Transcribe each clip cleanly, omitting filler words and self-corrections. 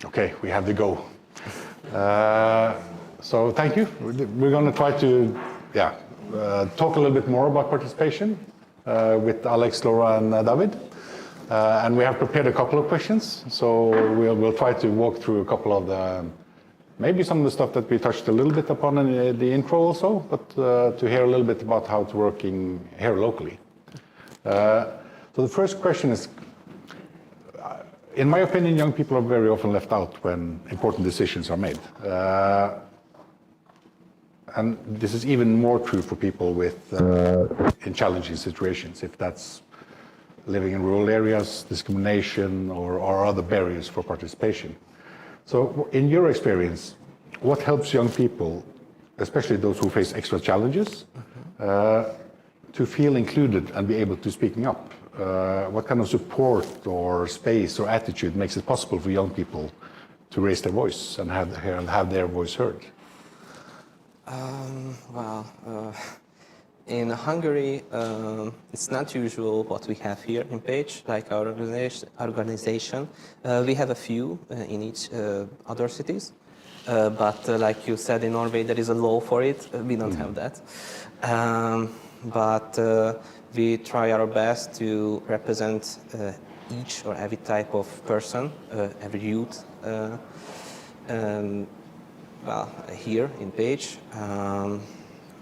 Okay, we have to go. So thank you. We're going to try to talk a little bit more about participation with Alex, Laura, and David. And we have prepared a couple of questions. So we'll try to walk through a couple of the, maybe some of the stuff that we touched a little bit upon in the intro also, but to hear a little bit about how it's working here locally. So the first question is, in my opinion, young people are very often left out when important decisions are made. And this is even more true for people with in challenging situations, if that's living in rural areas, discrimination, or other barriers for participation. So in your experience, what helps young people, especially those who face extra challenges, to feel included and be able to speaking up? What kind of support or space or attitude makes it possible for young people to raise their voice and have their voice heard? In Hungary, it's not usual what we have here in Pécs, like our organization. We have a few in each other cities, but like you said, in Norway there is a law for it. We don't have that. But we try our best to represent each or every type of person, every youth, here in Pécs.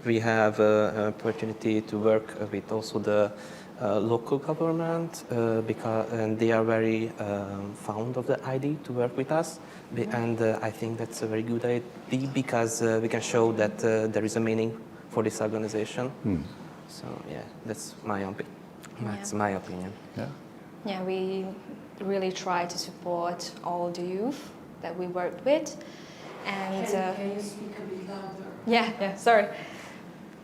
We have an opportunity to work with also the local government and they are very fond of the idea to work with us. And I think that's a very good idea because we can show that there is a meaning for this organization. So yeah, that's my opinion. Yeah, we really try to support all the youth that we worked with. And can you speak a bit louder? Yeah, sorry.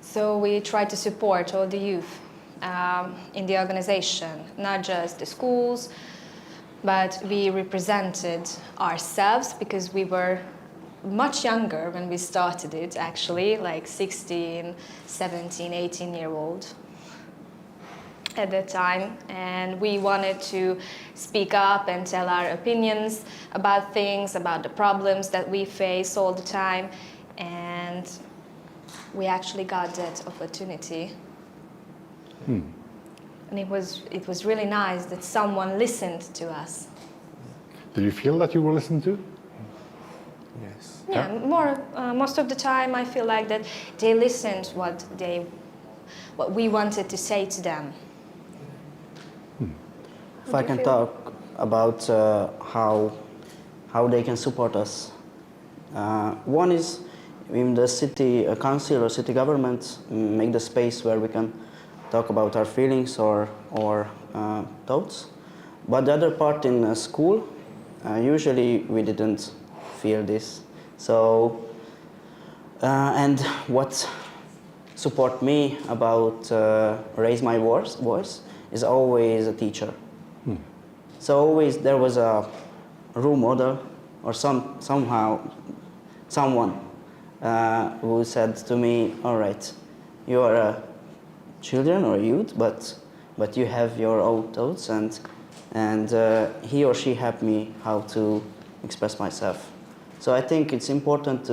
So we try to support all the youth in the organization, not just the schools, but we represented ourselves because we were much younger when we started it, actually, like 16, 17, 18-year-old at that time. And we wanted to speak up and tell our opinions about things, about the problems that we face all the time. And we actually got that opportunity. And it was really nice that someone listened to us. Did you feel that you were listened to? Yes. Yeah, most of the time I feel like that they listened what we wanted to say to them. If I can talk about how they can support us. One is in the city council or city government make the space where we can talk about our feelings or thoughts. But the other part in school, usually we didn't feel this. So, and what support me about raise my voice is always a teacher. So always there was a role model or someone who said to me, all right, you are a children or youth, but you have your own thoughts, and he or she helped me how to express myself. So I think it's important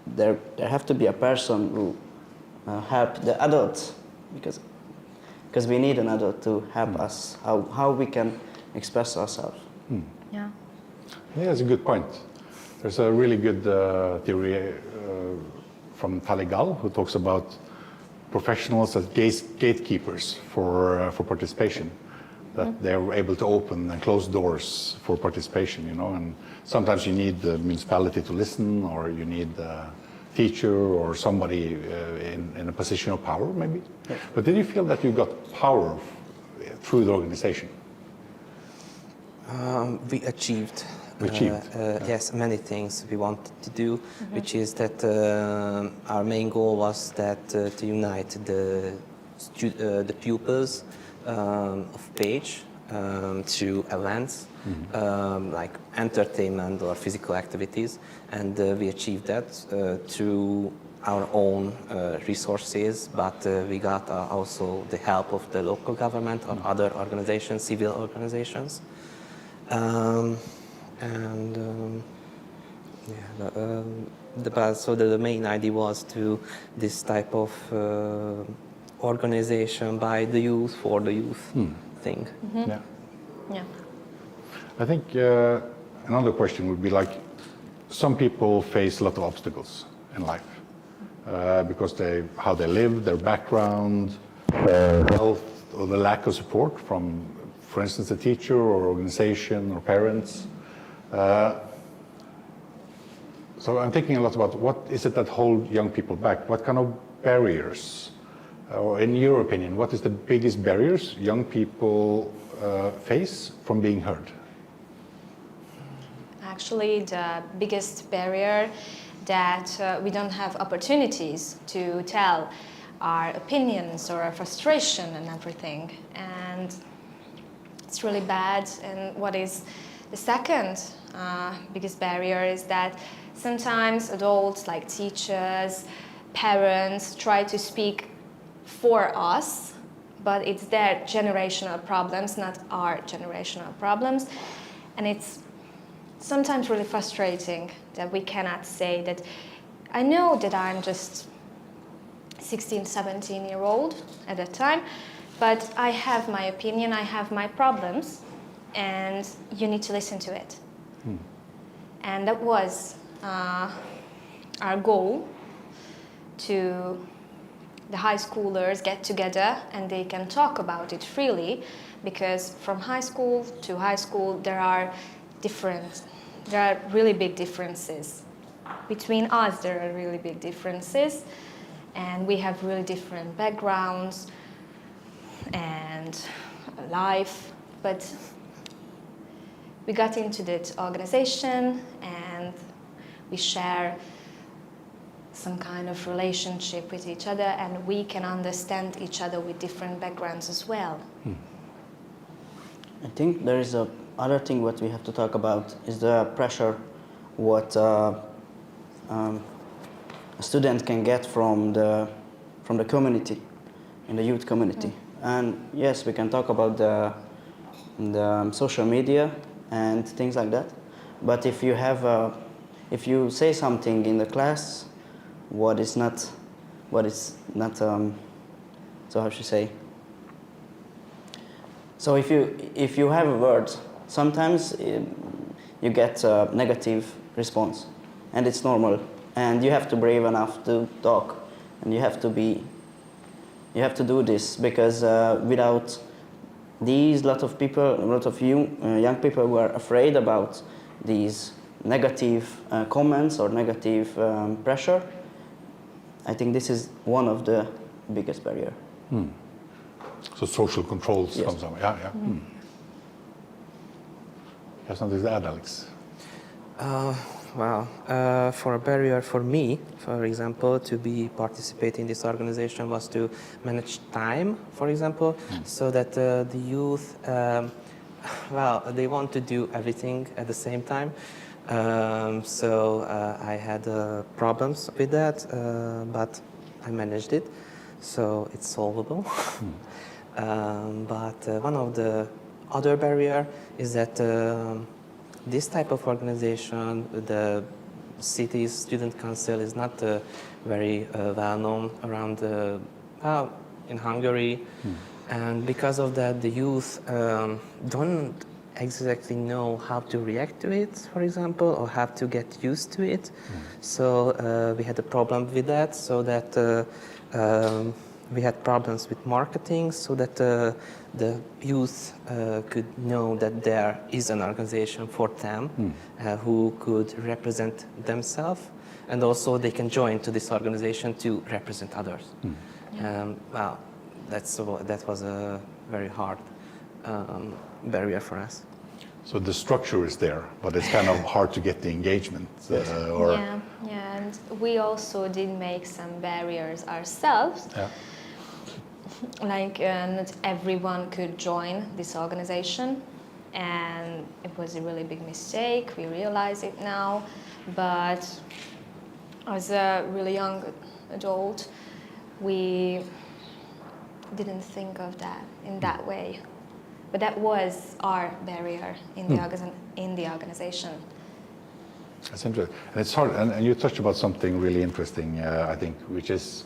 there have to be a person who help the adults, because we need an adult to help us how we can express ourselves. Yeah, that's a good point. There's a really good theory from Taligal who talks about professionals as gatekeepers for participation, that they're able to open and close doors for participation, and sometimes you need the municipality to listen, or you need a teacher or somebody in a position of power, maybe. Yeah. But did you feel that you got power through the organization? We achieved. Yes, many things we wanted to do, which is that our main goal was that to unite the pupils of Pécs through events like entertainment or physical activities, and we achieved that through our own resources, but we got also the help of the local government or other organizations, civil organizations. And so the main idea was to this type of organization by the youth for the youth thing. Yeah. Yeah. I think another question would be like, some people face a lot of obstacles in life because how they live, their background, health, or the lack of support from, for instance, a teacher or organization or parents. So I'm thinking a lot about what is it that hold young people back? What kind of barriers, or in your opinion, what is the biggest barriers young people face from being heard? Actually, the biggest barrier that we don't have opportunities to tell our opinions or our frustration and everything. And it's really bad. And what is the second biggest barrier is that sometimes adults like teachers, parents try to speak for us, but it's their generational problems, not our generational problems. And it's sometimes really frustrating that we cannot say that I know that I'm just 16, 17-year-old at that time, but I have my opinion, I have my problems, and you need to listen to it. And that was our goal, to the high schoolers get together and they can talk about it freely, because from high school to high school there are really big differences. Between us there are really big differences, and we have really different backgrounds and life, but we got into that organization and we share some kind of relationship with each other, and we can understand each other with different backgrounds as well. I think there is other thing what we have to talk about is the pressure what a student can get from the community, in the youth community. And yes, we can talk about the social media and things like that. But if you say something in the class, what is not, so how should I say? So if you have a word, sometimes you get a negative response, and it's normal. And you have to be brave enough to talk, and you have to do this, because without these lot of young people who are afraid about these negative comments or negative pressure, I think this is one of the biggest barrier. So social controls Yes. comes out. Yeah, yeah. You have something to add, Alex? For a barrier for me, for example, to be participate in this organization was to manage time, for example, so that the youth, they want to do everything at the same time. So I had problems with that, but I managed it, so it's solvable. But one of the other barrier is that this type of organization, the city's student council, is not very well known around in Hungary, and because of that, the youth don't exactly know how to react to it, for example, or how to get used to it. So we had a problem with that, so that we had problems with marketing, so that the youth could know that there is an organization for them who could represent themselves, and also they can join to this organization to represent others. That was a very hard barrier for us. So the structure is there, but it's kind of hard to get the engagement. Yeah, and we also did make some barriers ourselves. Yeah. Like not everyone could join this organization, and it was a really big mistake. We realize it now, but as a really young adult, we didn't think of that in that way. But that was our barrier in the in the organization. That's interesting. And it's hard, and you touched about something really interesting, I think, which is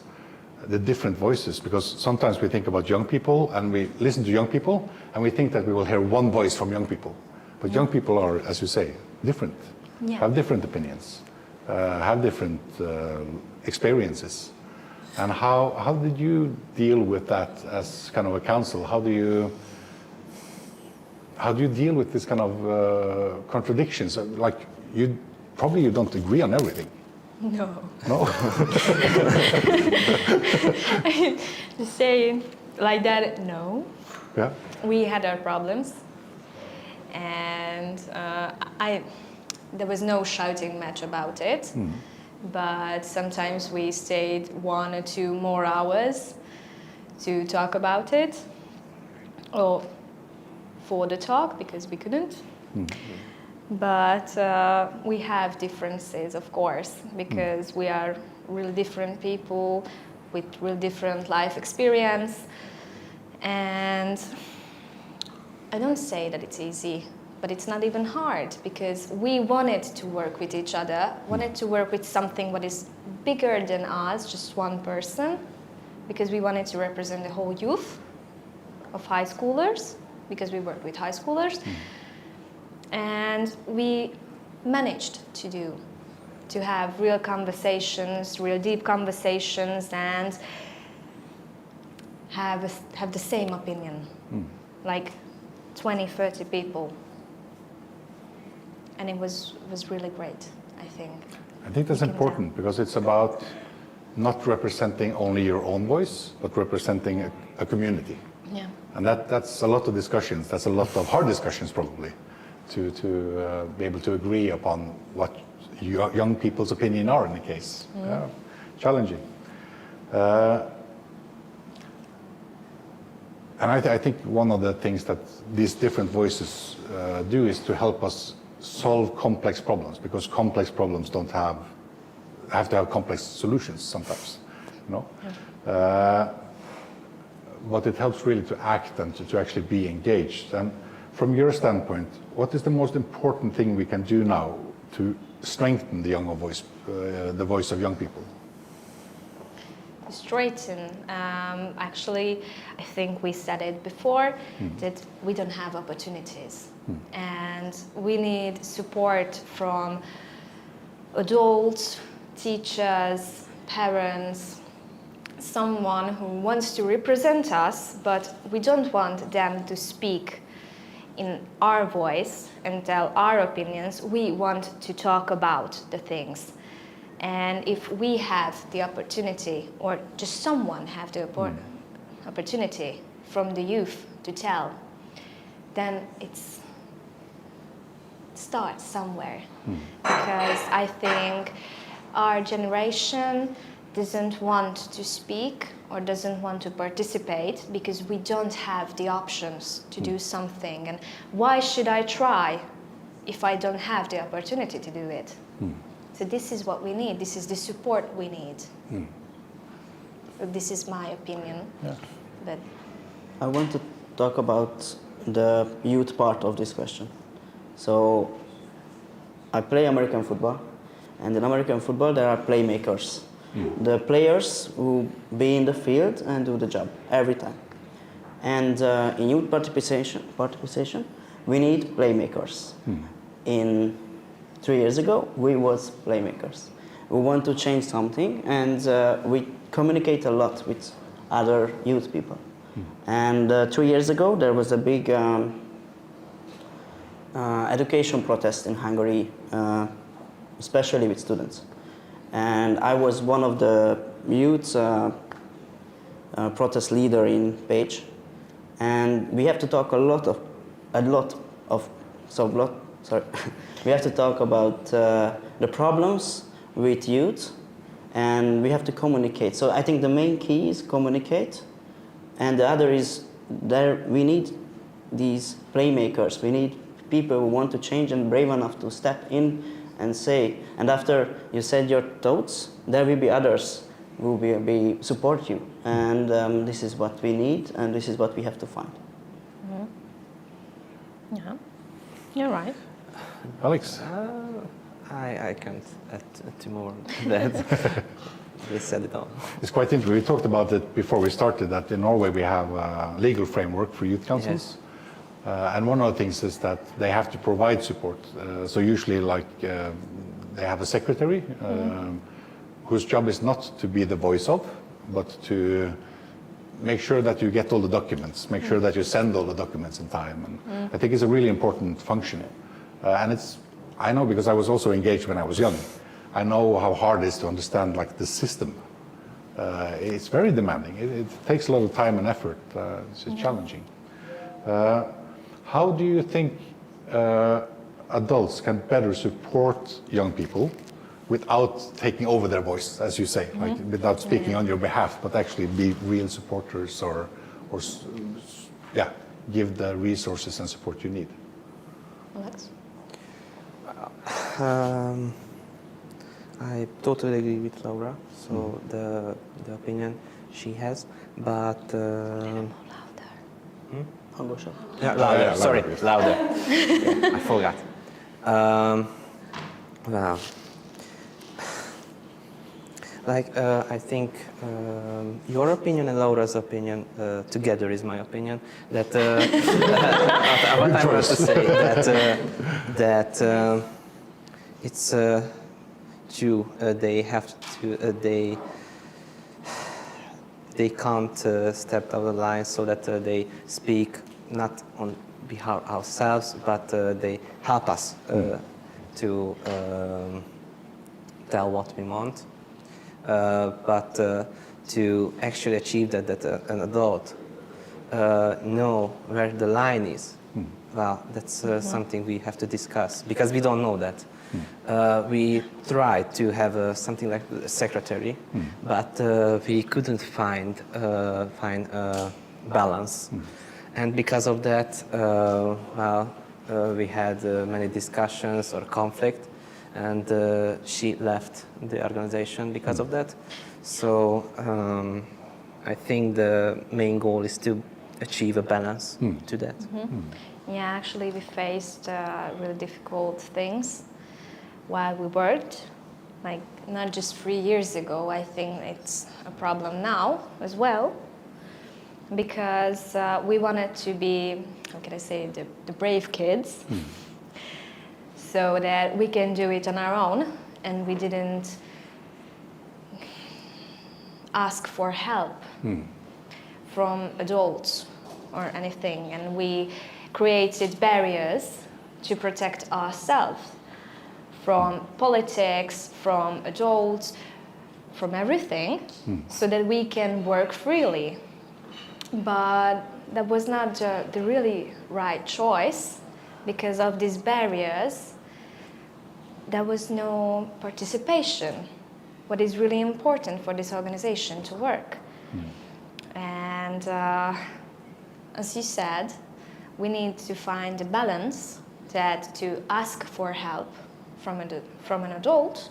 the different voices, because sometimes we think about young people and we listen to young people and we think that we will hear one voice from young people. But young people are, as you say, different, have different opinions, have different experiences. And how did you deal with that as kind of a council? How do you deal with this kind of contradictions? Like you don't agree on everything. No. No. To say like that, no. Yeah. We had our problems, and there was no shouting match about it. But sometimes we stayed 1 or 2 more hours to talk about it, or for the talk, because we couldn't. But we have differences, of course, because we are really different people with really different life experience. And I don't say that it's easy, but it's not even hard, because we wanted to work with each other, wanted to work with something what is bigger than us, just one person, because we wanted to represent the whole youth of high schoolers, because we work with high schoolers. And we managed to have real conversations, real deep conversations, and have the same opinion, like 20, 30 people. And it was really great, I think. I think that's important, because it's about not representing only your own voice, but representing a community. Yeah. And that's a lot of discussions. That's a lot of hard discussions, probably, to be able to agree upon what young people's opinion are in the case. Challenging. And I think one of the things that these different voices do is to help us solve complex problems, because complex problems have to have complex solutions sometimes, you know. But it helps really to act and to actually be engaged. And from your standpoint, what is the most important thing we can do now to strengthen the younger voice, the voice of young people? Straighten. Actually, I think we said it before, that we don't have opportunities. And we need support from adults, teachers, parents, someone who wants to represent us, but we don't want them to speak in our voice and tell our opinions. We want to talk about the things. And if we have the opportunity, or just someone have the opportunity from the youth to tell, then it starts somewhere. Because I think our generation doesn't want to speak or doesn't want to participate because we don't have the options to do something. And why should I try if I don't have the opportunity to do it? So this is what we need. This is the support we need. This is my opinion. Yeah. But I want to talk about the youth part of this question. So I play American football, and in American football there are playmakers. The players who be in the field and do the job every time. And in youth participation, we need playmakers. In 3 years ago, we was playmakers. We want to change something, and we communicate a lot with other youth people. And 2 years ago, there was a big education protest in Hungary, especially with students. And I was one of the youth protest leader in Pécs, and we have to talk we have to talk about the problems with youth, and we have to communicate. So I think the main key is communicate, and the other is we need these playmakers. We need people who want to change and brave enough to step in and say, and after you said your thoughts, there will be others who will support you. And this is what we need, and this is what we have to find. yeah, you're right. Alex? I can't add too more to that. They said it all. It's quite interesting. We talked about it before we started, that in Norway we have a legal framework for youth councils. And one of the things is that they have to provide support. So usually they have a secretary whose job is not to be the voice of, but to make sure that you get all the documents, make sure that you send all the documents in time. And I think it's a really important function. And I know because I was also engaged when I was young. I know how hard it is to understand the system. It's very demanding. It takes a lot of time and effort. It's challenging. How do you think adults can better support young people without taking over their voice, as you say, without speaking on your behalf, but actually be real supporters or give the resources and support you need? Alex? I totally agree with Laura. So the opinion she has, but Louder. louder. Yeah, Sorry, louder. louder. I forgot. Well, I think your opinion and Laura's opinion together is my opinion. That what I want to say that it's true. They have to. They can't step out of the line so that they speak not on behalf of ourselves, but they help us to tell what we want. But to actually achieve that an adult know where the line is, well, that's something we have to discuss, because we don't know that. We tried to have something like a secretary, but we couldn't find a balance. And because of that, we had many discussions or conflict, and she left the organization because of that. So I think the main goal is to achieve a balance to that. Yeah, actually we faced really difficult things while we worked, like not just 3 years ago. I think it's a problem now as well, because we wanted to be, how can I say, the brave kids, so that we can do it on our own, and we didn't ask for help from adults or anything, and we created barriers to protect ourselves from politics, from adults, from everything, so that we can work freely. But that was not the really right choice. Because of these barriers, there was no participation, what is really important for this organization to work. And as you said, we need to find a balance that to ask for help from an adult,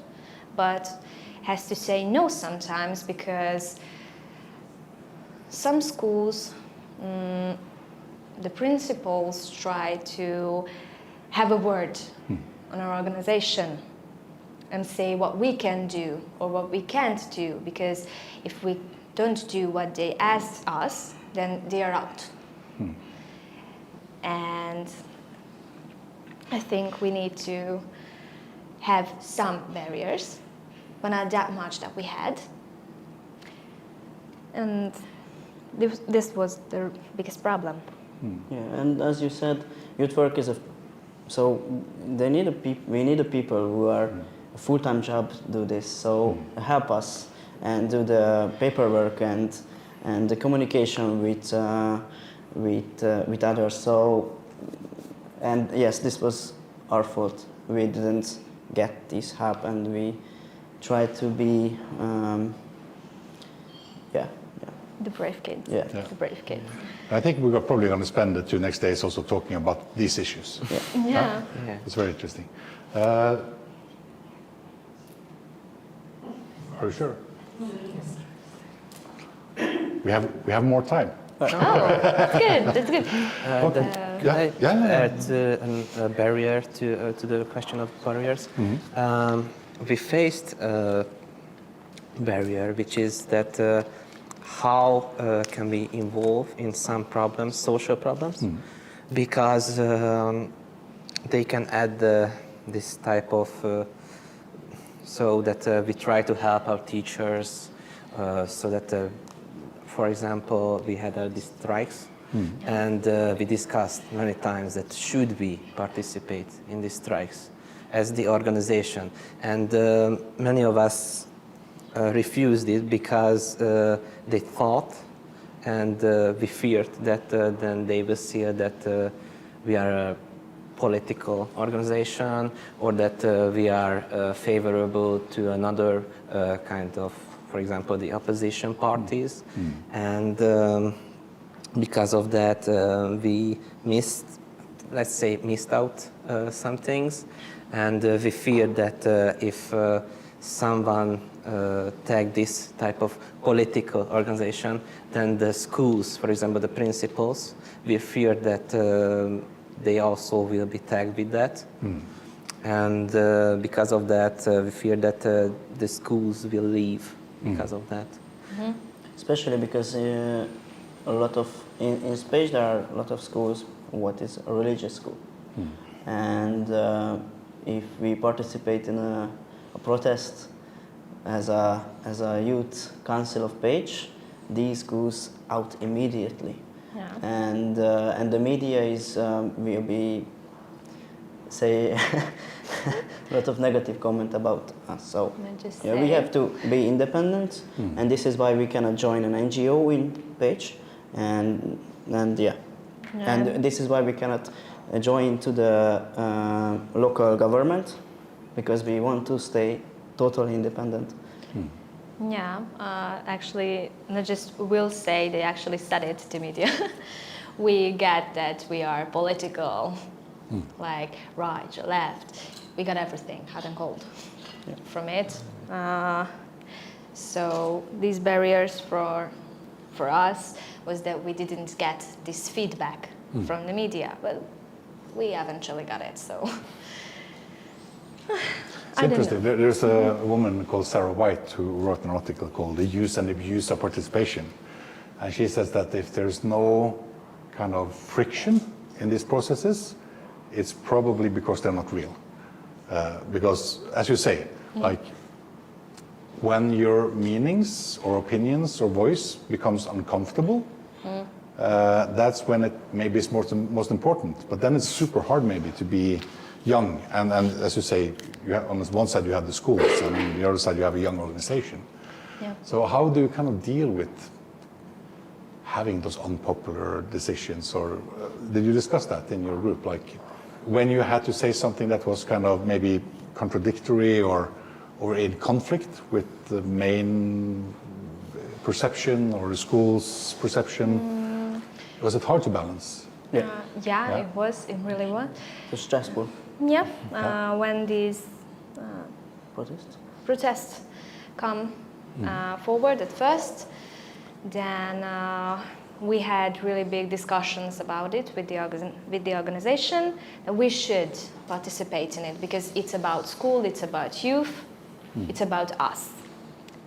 but has to say no sometimes, because some schools, the principals try to have a word on our organization and say what we can do or what we can't do, because if we don't do what they asked us, then they are out. And I think we need to have some barriers, but not that much that we had. And this was the biggest problem. Yeah, and as you said, youth work is so we need a people who are a full-time job to do this. So help us and do the paperwork and the communication with others. So, and yes, this was our fault. We didn't get this help, and we tried to be The brave kids. Yeah. The brave kids. I think we're probably going to spend the 2 next days also talking about these issues. Yeah. It's very interesting. Are you sure? We have more time. Oh, that's good. That's good. Can Yeah, I yeah. add a barrier to the question of barriers? We faced a barrier, which is that how can we involve in some problems, social problems, because they can add this type of so that we try to help our teachers so that for example we had these strikes and we discussed many times that should we participate in these strikes as the organization, and many of us refused it because they thought and we feared that then they will see that we are a political organization or that we are favorable to another kind of, for example, the opposition parties. And because of that, we missed out some things. And we feared that if someone take this type of political organization, then the schools, for example, the principals, we fear that they also will be tagged with that. And because of that, we fear that the schools will leave because of that. Especially because a lot of, in Spain there are a lot of schools, what is a religious school. And if we participate in a protest as a youth council of page, these goes out immediately. Yeah. And the media is will be say a lot of negative comment about us. So Just yeah, we say- have to be independent, and this is why we cannot join an NGO in page, and yeah. And this is why we cannot join to the local government, because we want to stay totally independent. Yeah, actually, not just will say, they actually said it to media. We get that we are political, like right or left. We got everything, hot and cold, from it. So these barriers for us was that we didn't get this feedback from the media, but we eventually got it. So It's interesting. There's a woman called Sarah White who wrote an article called "The Use and Abuse of Participation," and she says that if there's no kind of friction in these processes, it's probably because they're not real. Because, as you say, like when your meanings or opinions or voice becomes uncomfortable, that's when it maybe is most important. But then it's super hard maybe to be young, and as you say, you have, on one side you have the schools, and on the other side you have a young organization. Yeah. So how do you kind of deal with having those unpopular decisions, or did you discuss that in your group? Like when you had to say something that was kind of maybe contradictory or in conflict with the main perception or the school's perception, was it hard to balance? yeah, it was. It really was. It's stressful. Yeah, when these Protest. protests come forward at first, then we had really big discussions about it with the organization, that we should participate in it because it's about school, it's about youth, it's about us,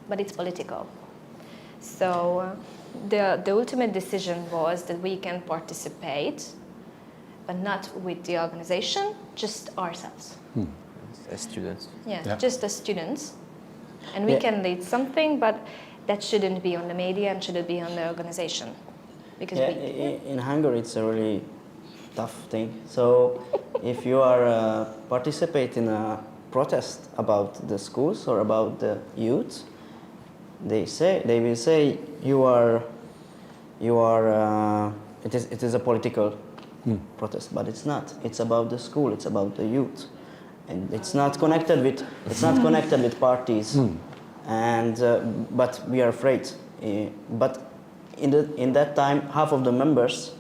but it's political. So the ultimate decision was that we can participate, but not with the organization, just ourselves. As students. Yeah, just as students. And we can lead something, but that shouldn't be on the media and shouldn't be on the organization. Because In Hungary, it's a really tough thing. So if you are participate in a protest about the schools or about the youth, they will say you are it is a political protest, but it's not. It's about the school. It's about the youth, and it's not connected with parties. And but we are afraid. But in that time, half of the members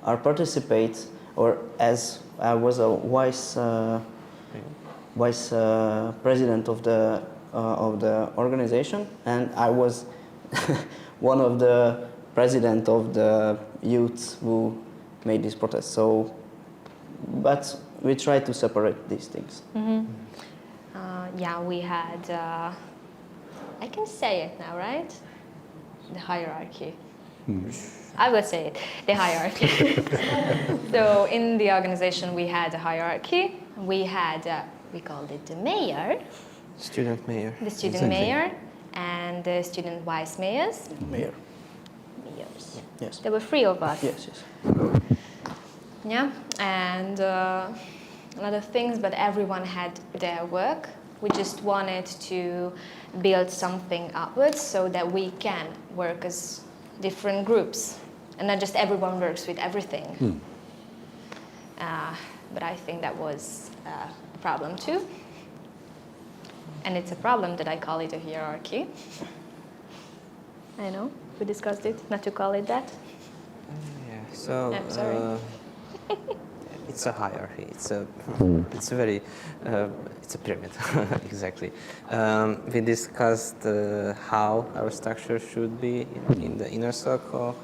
are participate, or as I was a vice president of the organization, and I was one of the president of the youth who made this protest. So but we try to separate these things. Yeah, we had, I can say it now, right? The hierarchy. I will say it, the hierarchy. So in the organization we had a hierarchy. We had, we called it the mayor, Student mayor. the student Same thing. mayor, and the student vice mayors. Mayor. Mayors. Yes. There were 3 of us. Yes, yes. Yeah, and a lot of things, but everyone had their work. We just wanted to build something upwards so that we can work as different groups, and not just everyone works with everything. But I think that was a problem too. And it's a problem that I call it a hierarchy. I know, we discussed it, not to call it that. Yeah. So I'm sorry. it's a hierarchy. It's a very it's a pyramid exactly. We discussed how our structure should be in the inner circle.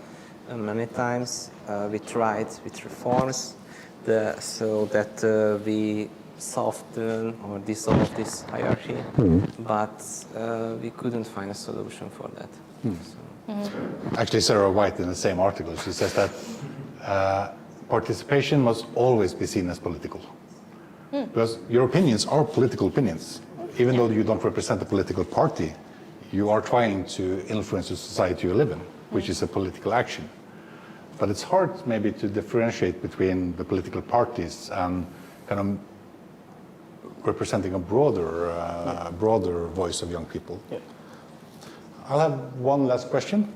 Many times we tried with reforms so that we soften or dissolve this hierarchy, but we couldn't find a solution for that. So, Actually, Sarah White, in the same article, she says that participation must always be seen as political. Because your opinions are political opinions. Even though you don't represent a political party, you are trying to influence the society you live in, which is a political action. But it's hard maybe to differentiate between the political parties and kind of representing a broader voice of young people. Yeah. I'll have one last question.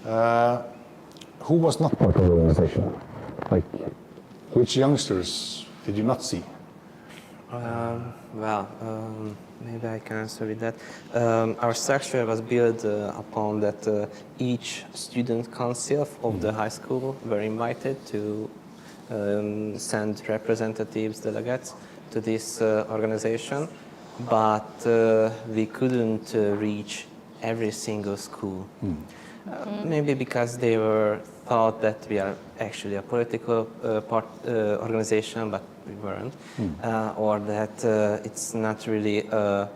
Who was not part of the organization? Like, which youngsters did you not see? Maybe I can answer with that. Our structure was built upon that each student council of the high school were invited to send representatives, delegates to this organization, but we couldn't reach every single school. Maybe because they were thought that we are actually a political organization, but we weren't, or that it's not really an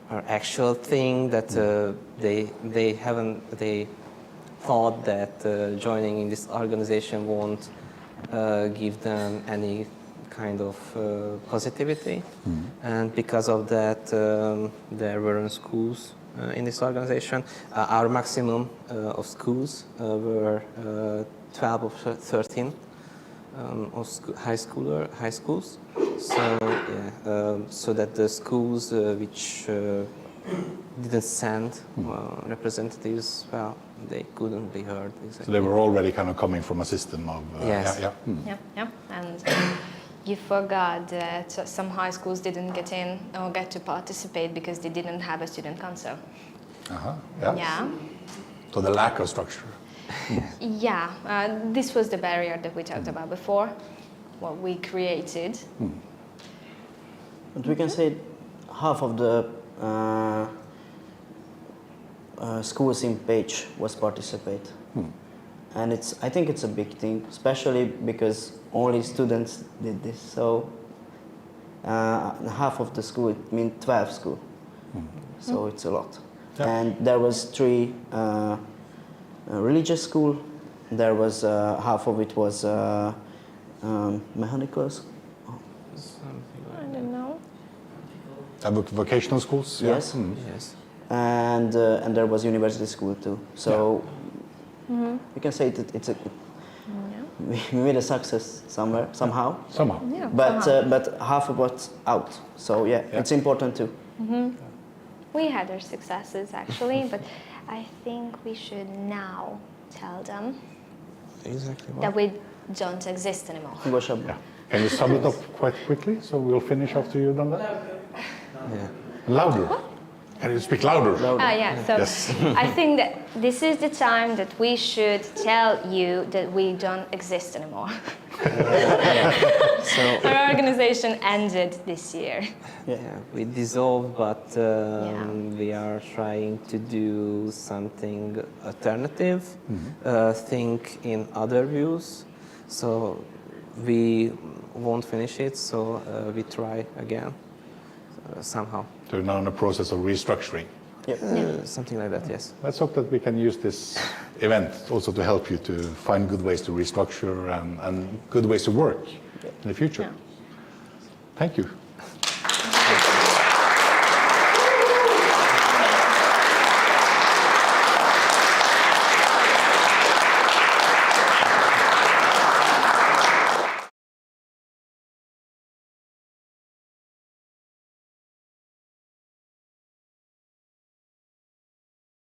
actual thing that they thought that joining in this organization won't give them any kind of positivity, and because of that there weren't schools in this organization. Our maximum of schools were 12 or 13 of high schools. So yeah, so that the schools which didn't send representatives, well, they couldn't be heard. Exactly. So they were already kind of coming from a system of Yes. Yeah, and you forgot that some high schools didn't get in or get to participate because they didn't have a student council. Yeah. So the lack of structure. Yeah, this was the barrier that we talked about before, what we created. But we can say half of the schools in Page was participate. And I think it's a big thing, especially because only students did this. So half of the school, it means 12 school. So it's a lot. Yeah. And there was 3 religious school. There was half of it was mechanical school. I don't know. Vocational schools? Yeah. Yes. Yes. And there was university school too. So you can say it's a we made a success somewhere somehow. Somehow. Yeah, But somehow. but half of what's out. So yeah, it's important too. We had our successes actually, but I think we should now tell them Exactly. that we don't exist anymore. Goshabu. Yeah. Can you sum it up quite quickly so we'll finish after you've done that? Yeah. Louder. Can you speak louder? Yeah, so Yes. I think that this is the time that we should tell you that we don't exist anymore. So Our organization ended this year. Yeah. yeah, we dissolved, but we are trying to do something alternative. Think in other views. So we won't finish it, so we try again somehow. So you're now in a process of restructuring. Something like that, yes. Let's hope that we can use this event also to help you to find good ways to restructure and good ways to work in the future. Yeah. Thank you.